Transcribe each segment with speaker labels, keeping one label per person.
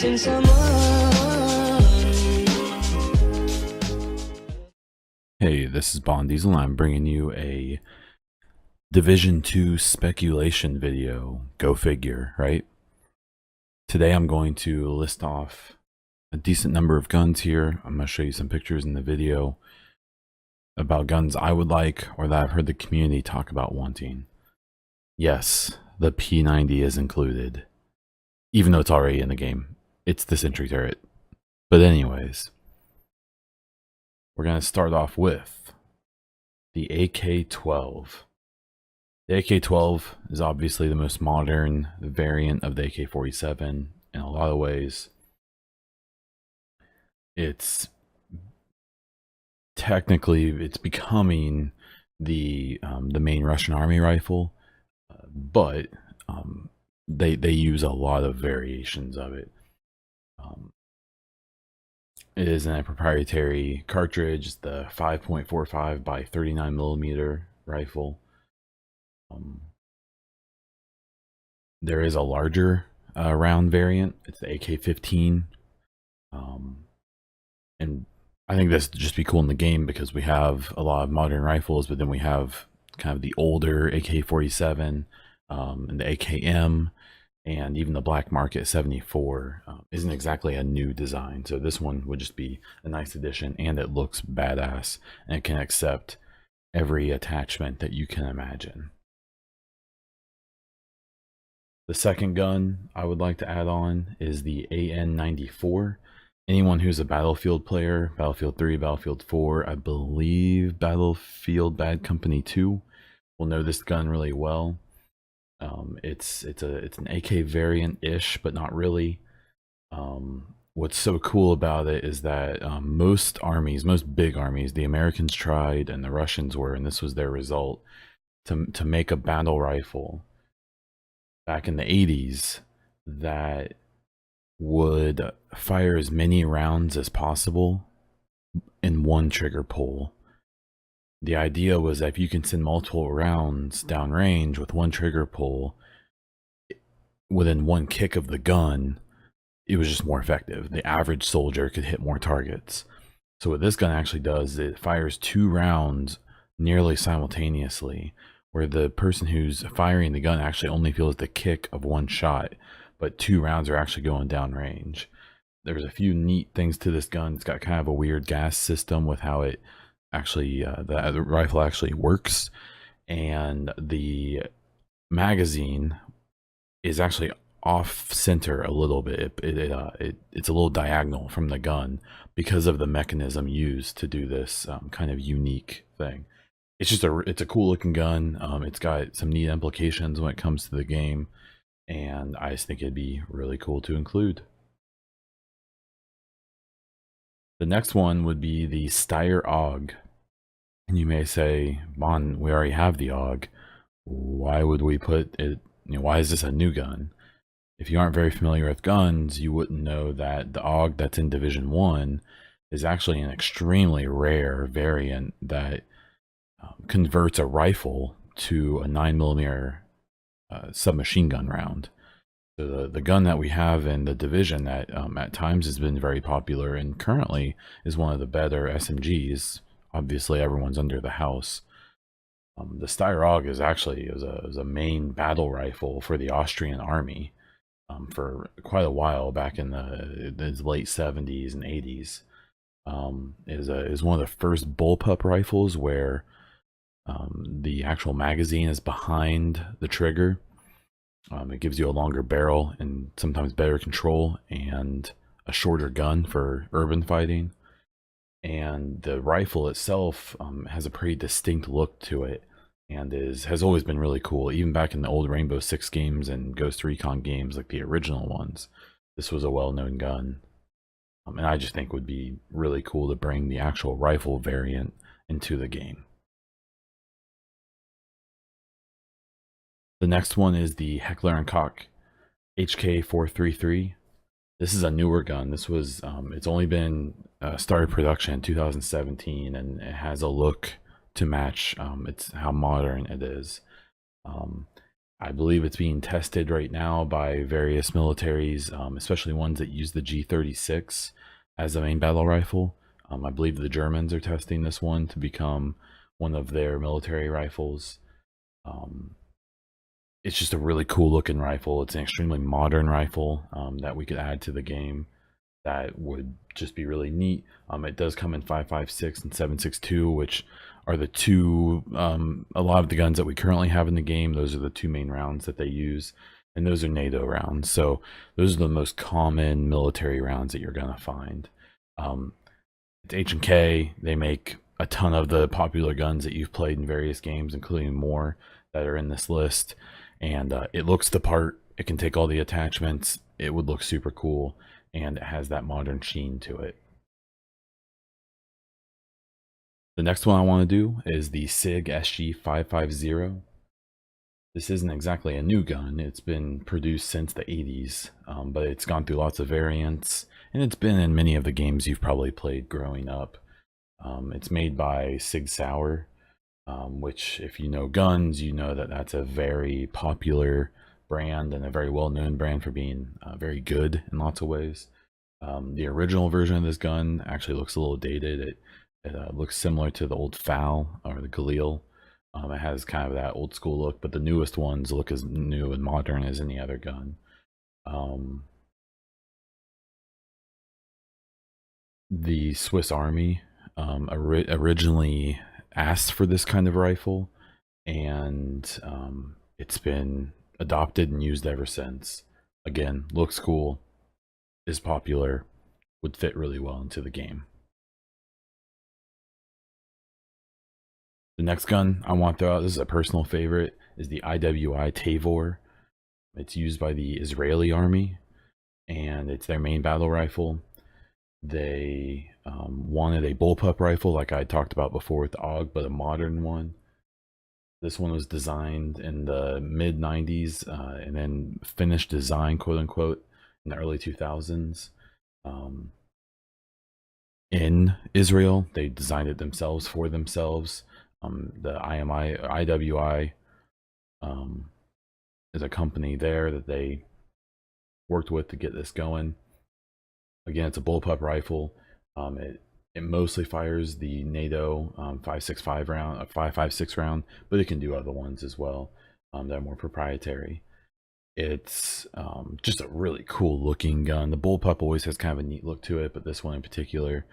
Speaker 1: missing someone.
Speaker 2: Hey, this is Bond Diesel, and I'm bringing you a Division 2 speculation video. Go figure, right? Today I'm going to list off a decent number of guns here. I'm going to show you some pictures in the video about guns I would like or that I've heard the community talk about wanting. Yes, the P90 is included, even though it's already in the game. It's the sentry turret. But anyways, we're going to start off with the AK-12. The AK-12 is obviously the most modern variant of the AK-47 in a lot of ways. It's becoming the main Russian army rifle, but they use a lot of variations of it. It is in a proprietary cartridge, the 5.45 by 39 millimeter rifle. There is a larger round variant. It's the AK-15, and I think this would just be cool in the game because we have a lot of modern rifles, but then we have kind of the older AK-47 and the AKM, and even the Black Market 74 isn't exactly a new design. So this one would just be a nice addition, and it looks badass, and it can accept every attachment that you can imagine. The second gun I would like to add on is the AN-94. Anyone who's a Battlefield player, Battlefield 3, Battlefield 4, I believe Battlefield Bad Company 2, will know this gun really well. It's an AK variant-ish, but not really. What's so cool about it is that most big armies, the Americans tried and the Russians were, and this was their result, to make a battle rifle back in the 80s that would fire as many rounds as possible in one trigger pull. The idea was that if you can send multiple rounds downrange with one trigger pull within one kick of the gun, it was just more effective. The average soldier could hit more targets. So what this gun actually does, it fires 2 rounds nearly simultaneously, where the person who's firing the gun actually only feels the kick of one shot, but 2 rounds are actually going downrange. There's a few neat things to this gun. It's got kind of a weird gas system with how it actually the rifle actually works, and the magazine is actually off center a little bit. It's a little diagonal from the gun because of the mechanism used to do this kind of unique thing. It's a cool looking gun. It's got some neat implications when it comes to the game, and I just think it'd be really cool to include. The next one would be the Steyr Aug. And you may say, Bon, we already have the Aug. Why would we put it, why is this a new gun? If you aren't very familiar with guns, you wouldn't know that the Aug that's in Division 1 is actually an extremely rare variant that converts a rifle to a 9mm submachine gun round. So the gun that we have in the division that at times has been very popular and currently is one of the better SMGs. Obviously, everyone's under the house. The Steyr Aug is actually a main battle rifle for the Austrian army for quite a while back in the late 70s and 80s. Is one of the first bullpup rifles where the actual magazine is behind the trigger. It gives you a longer barrel and sometimes better control and a shorter gun for urban fighting. And the rifle itself has a pretty distinct look to it, and has always been really cool. Even back in the old Rainbow Six games and Ghost Recon games, like the original ones, this was a well-known gun. And I just think would be really cool to bring the actual rifle variant into the game. The next one is the Heckler & Koch HK433. This is a newer gun. This was it's only been started production in 2017, and it has a look to match it's how modern it is. I believe it's being tested right now by various militaries, especially ones that use the G36 as the main battle rifle. I believe the Germans are testing this one to become one of their military rifles. Um, it's just a really cool looking rifle. It's an extremely modern rifle that we could add to the game that would just be really neat. It does come in 5.56 and 7.62, which are the two, a lot of the guns that we currently have in the game. Those are the two main rounds that they use, and those are NATO rounds. So those are the most common military rounds that you're gonna find. It's H&K. They make a ton of the popular guns that you've played in various games, including more that are in this list. And it looks the part. It can take all the attachments. It would look super cool, and it has that modern sheen to it. The next one I want to do is the SIG SG550. This isn't exactly a new gun. It's been produced since the 80s, but it's gone through lots of variants, and it's been in many of the games you've probably played growing up. It's made by SIG Sauer, which, if you know guns, you know that that's a very popular brand and a very well-known brand for being very good in lots of ways. The original version of this gun actually looks a little dated. It looks similar to the old FAL or the Galil. It has kind of that old school look, but the newest ones look as new and modern as any other gun. The Swiss Army originally asked for this kind of rifle, and it's been adopted and used ever since. Again, looks cool, is popular, would fit really well into the game. The next gun I want to throw out, this is a personal favorite, is the IWI Tavor. It's used by the Israeli army, and it's their main battle rifle. They wanted a bullpup rifle like I talked about before with the AUG, but a modern one. This one was designed in the mid 90s and then finished design, quote unquote, in the early 2000s. In Israel, they designed it themselves for themselves. The IWI is a company there that they worked with to get this going. Again, it's a bullpup rifle. It mostly fires the NATO 5.65 round, 5.56 round, but it can do other ones as well that are more proprietary. It's just a really cool looking gun. The bullpup always has kind of a neat look to it, but this one in particular,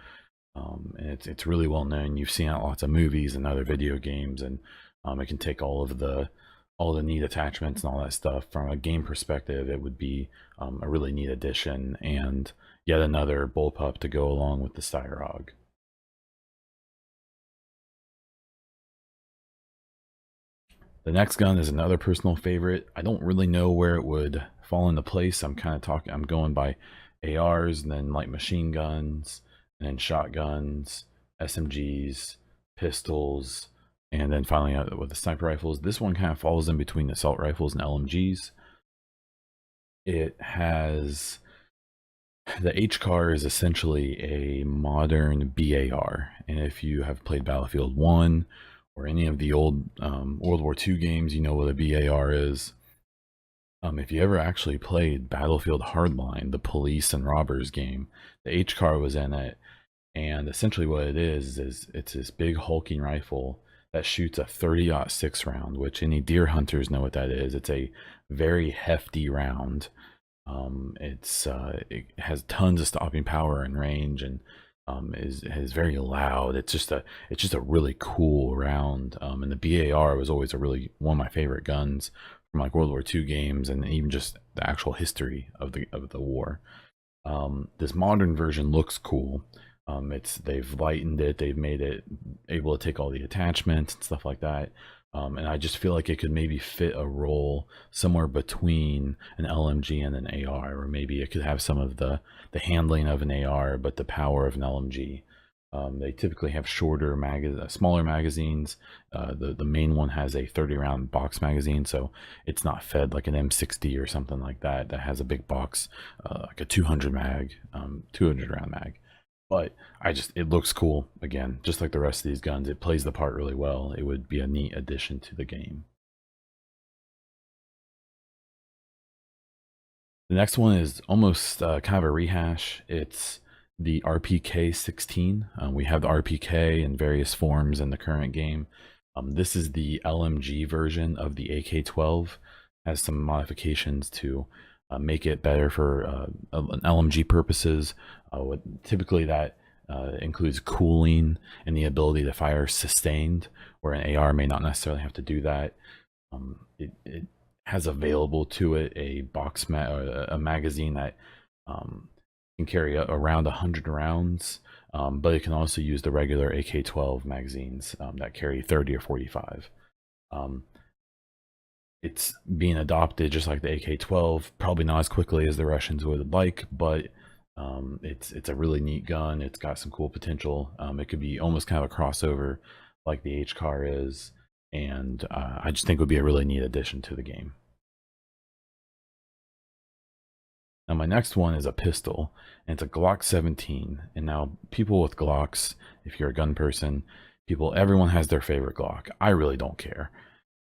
Speaker 2: and it's really well known. You've seen it in lots of movies and other video games, and it can take all the neat attachments and all that stuff. From a game perspective, it would be a really neat addition and yet another bullpup to go along with the Steyr Aug. The next gun is another personal favorite. I don't really know where it would fall into place. I'm going by ARs and then light machine guns and then shotguns, SMGs, pistols, and then finally out with the sniper rifles. This one kind of falls in between assault rifles and LMGs. It has, the HCAR is essentially a modern BAR, and if you have played Battlefield 1 or any of the old World War II games, you know what a BAR is. If you ever actually played Battlefield Hardline, the police and robbers game, the HCAR was in it, and essentially what it is it's this big hulking rifle that shoots a 30-06 round, which any deer hunters know what that is. It's a very hefty round. It has tons of stopping power and range, and is very loud. It's just a really cool round. And the BAR was always one of my favorite guns from like World War II games, and even just the actual history of the war. This modern version looks cool. They've lightened it, they've made it able to take all the attachments and stuff like that. And I just feel like it could maybe fit a role somewhere between an LMG and an AR, or maybe it could have some of the handling of an AR, but the power of an LMG. They typically have smaller magazines. The main one has a 30-round box magazine, so it's not fed like an M60 or something like that has a big box, like a 200 round mag. But it looks cool. Again, just like the rest of these guns, it plays the part really well. It would be a neat addition to the game. next one is almost kind of a rehash. It's the RPK 16. We have the RPK in various forms in the current game. This is the LMG version of the AK-12. Has some modifications to make it better for LMG purposes. Typically that includes cooling and the ability to fire sustained, where an AR may not necessarily have to do that. It has available to it a a magazine that can carry around 100 rounds, but it can also use the regular AK-12 magazines that carry 30 or 45. It's being adopted just like the AK-12, probably not as quickly as the Russians would like, but it's a really neat gun. It's got some cool potential. It could be almost kind of a crossover like the HCAR is, and I just think it would be a really neat addition to the game. Now my next one is a pistol, and it's a Glock 17. And now people with Glocks, if you're a gun person, everyone has their favorite Glock. I really don't care.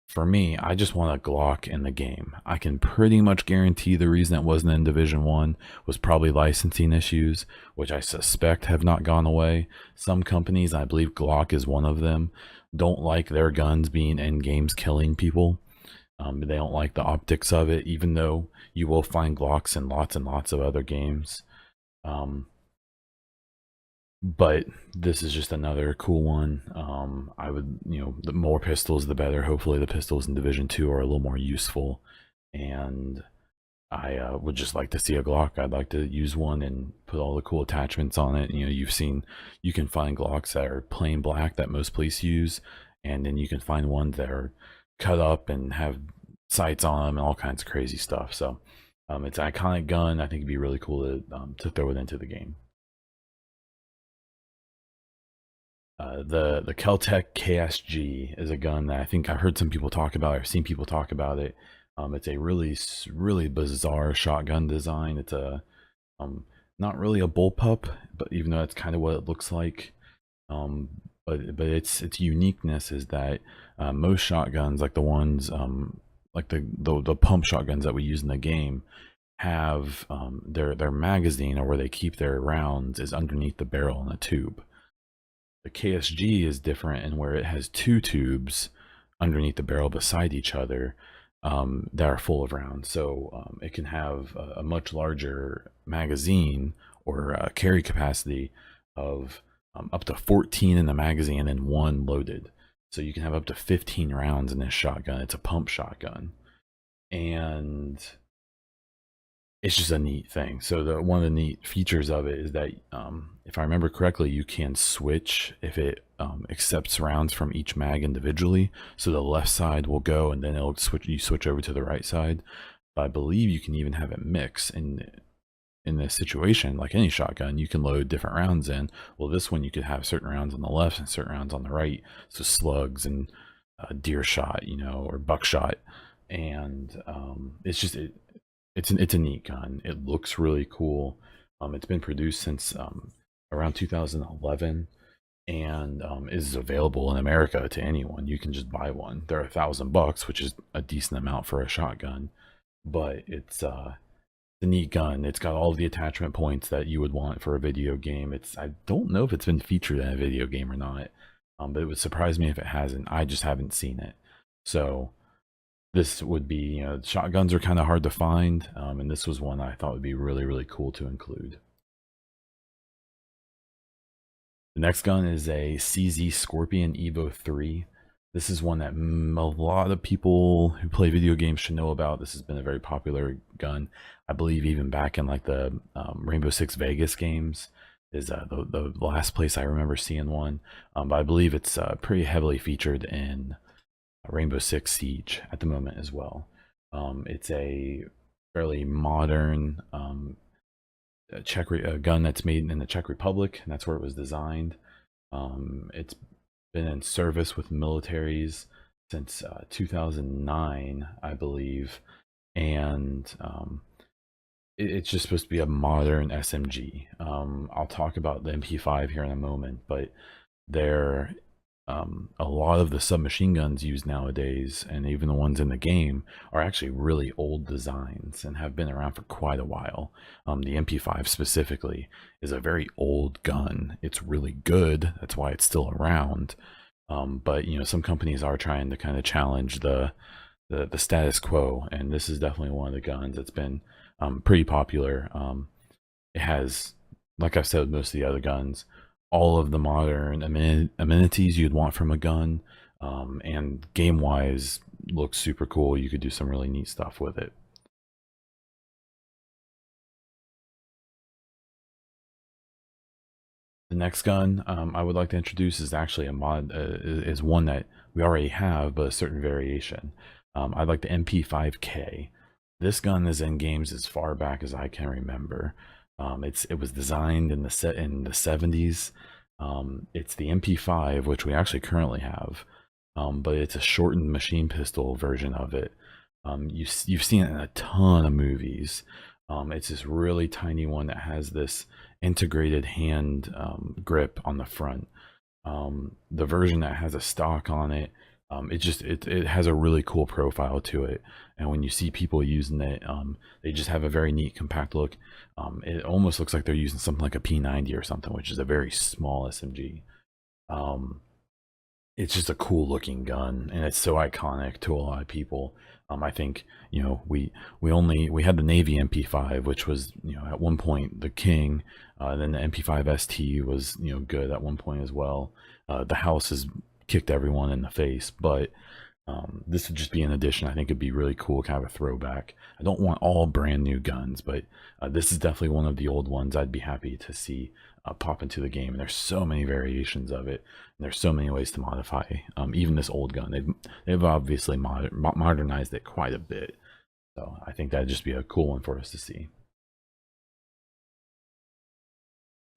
Speaker 2: For me, I just want a Glock in the game. I can pretty much guarantee the reason it wasn't in Division 1 was probably licensing issues, which I suspect have not gone away. Some companies, I believe Glock is one of them, don't like their guns being in games killing people. They don't like the optics of it, even though you will find Glocks in lots and lots of other games. But this is just another cool one. I would, the more pistols, the better. Hopefully the pistols in Division 2 are a little more useful. And I would just like to see a Glock. I'd like to use one and put all the cool attachments on it. You can find Glocks that are plain black that most police use. And then you can find ones that are cut up and have sights on them and all kinds of crazy stuff. So it's an iconic gun. I think it'd be really cool to throw it into the game. The Kel-Tec KSG is a gun that I think I've heard some people talk about. I've seen people talk about it. It's a really bizarre shotgun design. It's a not really a bullpup, but even though that's kind of what it looks like. But its uniqueness is that most shotguns, like the ones like the pump shotguns that we use in the game, have their magazine, or where they keep their rounds, is underneath the barrel in a tube. The KSG is different in where it has two tubes underneath the barrel beside each other that are full of rounds. So it can have a much larger magazine, or carry capacity of up to 14 in the magazine and one loaded. So you can have up to 15 rounds in this shotgun. It's a pump shotgun. And it's just a neat thing. So one of the neat features of it is that if I remember correctly, you can switch if it accepts rounds from each mag individually. So the left side will go, and then it'll switch over to the right side. But I believe you can even have it mix. In this situation, like any shotgun, you can load different rounds in. Well, this one you could have certain rounds on the left and certain rounds on the right. So slugs and deer shot, or buckshot. And it's a neat gun. It looks really cool. It's been produced since around 2011, and is available in America to anyone. You can just buy one. They're $1,000, which is a decent amount for a shotgun, but it's a neat gun. It's got all the attachment points that you would want for a video game. I don't know if it's been featured in a video game or not, but it would surprise me if it hasn't. I just haven't seen it. So this would be, shotguns are kind of hard to find, and this was one I thought would be really cool to include. The next gun is a CZ Scorpion Evo 3. This is one that a lot of people who play video games should know about. This has been a very popular gun. I believe even back in like the Rainbow Six Vegas games is the last place I remember seeing one. But I believe it's pretty heavily featured in Rainbow Six Siege at the moment as well. It's a fairly modern gun that's made in the Czech Republic, and that's where it was designed. It's been in service with militaries since 2009, I believe, and it's just supposed to be a modern SMG. I'll talk about the MP5 here in a moment, but a lot of the submachine guns used nowadays, and even the ones in the game, are actually really old designs and have been around for quite a while. The MP5 specifically is a very old gun. It's really good. That's why it's still around. But some companies are trying to kind of challenge the status quo, and this is definitely one of the guns that's been pretty popular. It has, like I've said with most of the other guns, all of the modern amenities you'd want from a gun, and game wise looks super cool. You could do some really neat stuff with it. The next gun I would like to introduce is actually a mod, is one that we already have, but a certain variation. I'd like the MP5K. This gun is in games as far back as I can remember. It was designed in the 70s. It's the MP5, which we actually currently have, but it's a shortened machine pistol version of it. You've seen it in a ton of movies. It's this really tiny one that has this integrated hand grip on the front. The version that has a stock on it, it has a really cool profile to it, and when you see people using it, they just have a very neat compact look. It almost looks like they're using something like a P90 or something, which is a very small SMG. It's just a cool looking gun, and it's so iconic to a lot of people. I think we had the Navy MP5, which was at one point the king. Then the MP5 ST was good at one point as well. The house has kicked everyone in the face, but this would just be an addition. I think it'd be really cool, kind of a throwback. I don't want all brand new guns, but this is definitely one of the old ones I'd be happy to see pop into the game. And there's so many variations of it, and there's so many ways to modify even this old gun. They've obviously modernized it quite a bit, so I think that'd just be a cool one for us to see.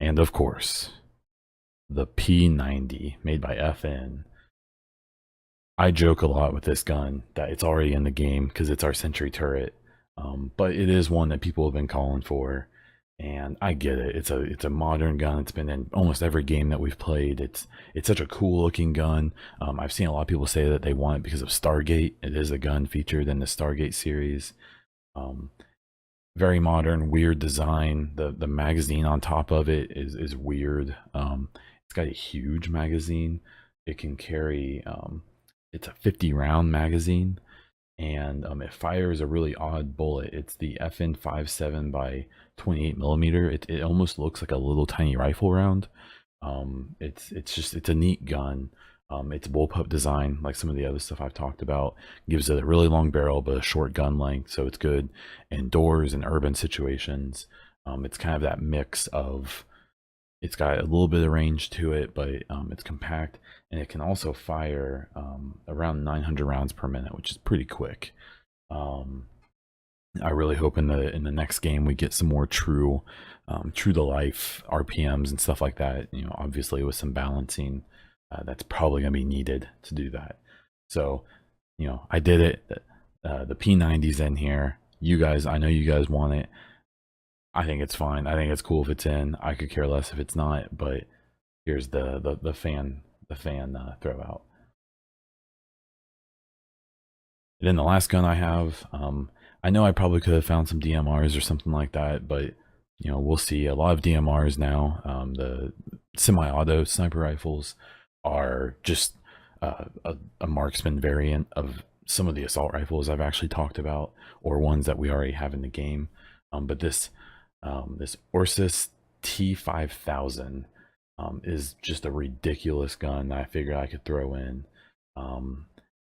Speaker 2: And of course, the P90 made by FN. I joke a lot with this gun that it's already in the game because it's our sentry turret, but it is one that people have been calling for, and I get it. It's a modern gun. It's been in almost every game that we've played. It's such a cool looking gun. I've seen a lot of people say that they want it because of Stargate. It is a gun featured in the Stargate series. Very modern, weird design. The magazine on top of it is weird. It's got a huge magazine. It can carry it's a 50 round magazine, and it fires a really odd bullet. It's the FN57 by 28 millimeter. It almost looks like a little tiny rifle round. It's a neat gun. It's bullpup design, like some of the other stuff I've talked about. Gives it a really long barrel but a short gun length, so it's good indoors and urban situations. It's kind of that mix of, it's got a little bit of range to it, but it's compact, and it can also fire around 900 rounds per minute, which is pretty quick. I really hope in the next game we get some more true to life RPMs and stuff like that. Obviously with some balancing, that's probably gonna be needed to do that. So, I did it. The P90's in here. You guys, I know you guys want it. I think it's fine. I think it's cool if it's in. I could care less if it's not, but here's the fan throw out. And then the last gun I have, I know I probably could have found some DMRs or something like that, but we'll see. A lot of DMRs now. The semi-auto sniper rifles are just a marksman variant of some of the assault rifles I've actually talked about, or ones that we already have in the game. But this Orsis T5000 is just a ridiculous gun that I figured I could throw in.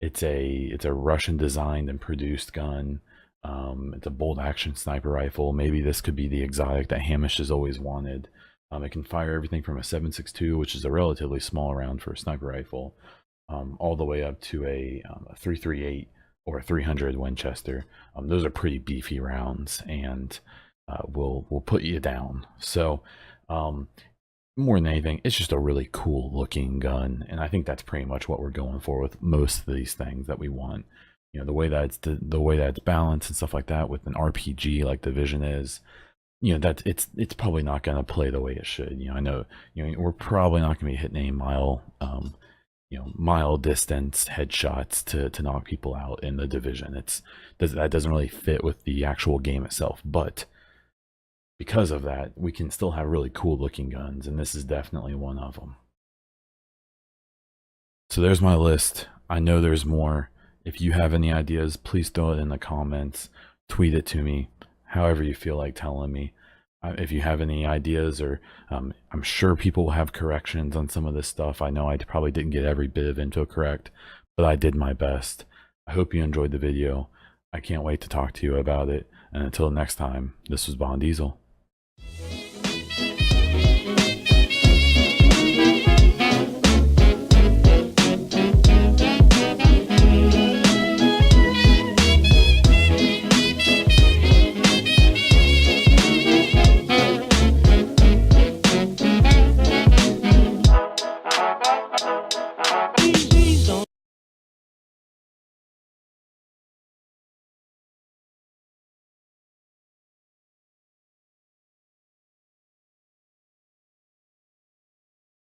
Speaker 2: It's a Russian designed and produced gun. It's a bolt action sniper rifle. Maybe this could be the exotic that Hamish has always wanted. It can fire everything from a 7.62, which is a relatively small round for a sniper rifle, all the way up to a 338 or a 300 Winchester. Those are pretty beefy rounds, and will put you down. So more than anything, it's just a really cool looking gun, and I think that's pretty much what we're going for with most of these things that we want. The way that it's balanced and stuff like that with an RPG like the Vision is, that it's probably not going to play the way it should. I know we're probably not going to be hitting 8 mile mile distance headshots to knock people out in the division. That doesn't really fit with the actual game itself, but because of that, we can still have really cool looking guns, and this is definitely one of them. So there's my list. I know there's more. If you have any ideas, please throw it in the comments, tweet it to me, however you feel like telling me. If you have any ideas, or I'm sure people will have corrections on some of this stuff. I know I probably didn't get every bit of info correct, but I did my best. I hope you enjoyed the video. I can't wait to talk to you about it. And until next time, this was Bond Diesel.